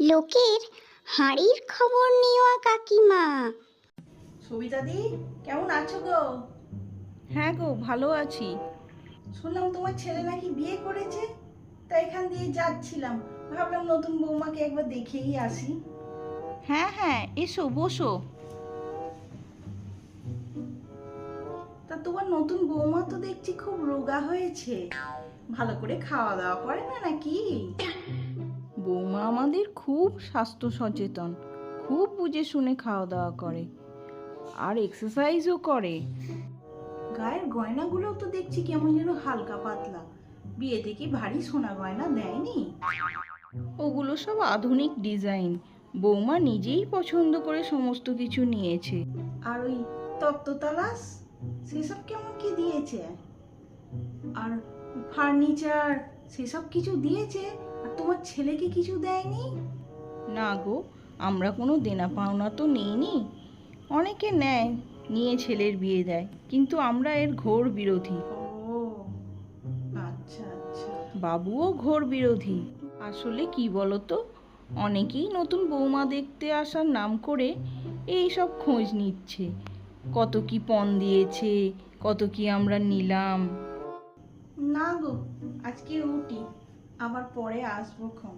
লোকের হাঁড়ির খবর নেওয়া কাকিমা। সবিতাদি, কেমন আছো গো? হ্যাঁ গো, ভালো আছি। শুনলাম তোমার ছেলে নাকি বিয়ে করেছে, তাই এখান দিয়ে যাচ্ছিলাম, ভাবলাম নতুন বৌমাকে একবার দেখেই আসি। হ্যাঁ হ্যাঁ, এসো বসো। তা তোমার নতুন বৌমা তো দেখছি খুব রোগা হয়েছে, ভালো করে খাওয়া দাওয়া করে না নাকি? বৌমা আমাদের খুব স্বাস্থ্য সচেতন, খুব বুঝে শুনে খাওয়া দাওয়া করে, আর এক্সারসাইজও করে। গায়ের গয়নাগুলোও তো দেখছি কেমন যেন হালকা পাতলা, বিয়েতে কি ভারী সোনা গয়না দেয়নি? ওগুলো সব আধুনিক ডিজাইন, বৌমা নিজেই পছন্দ করে সমস্ত কিছু নিয়েছে। আর ওই তত্ত্বতালাশ সেসব কেমন কি দিয়েছে? আর ফার্নিচার সেসব কিছু দিয়েছে? আর তোমার ছেলেকে কিছু দেয়নি? না গো, আমরা কোনো দেনা পাওনা তো নেইনি। অনেকে নেয়, নিয়ে ছেলের বিয়ে দেয়, কিন্তু আমরা এর ঘোর বিরোধী। ও আচ্ছা আচ্ছা। বাবুও ঘোর বিরোধী। আসলে কি বলতো, অনেকেই নতুন বৌমা দেখতে আসার নাম করে এই সব খোঁজ নিচ্ছে, কত কি পণ দিয়েছে, কত কি আমরা নিলাম। না গো, আজকে উঠি, আবার পরে আসবো খন।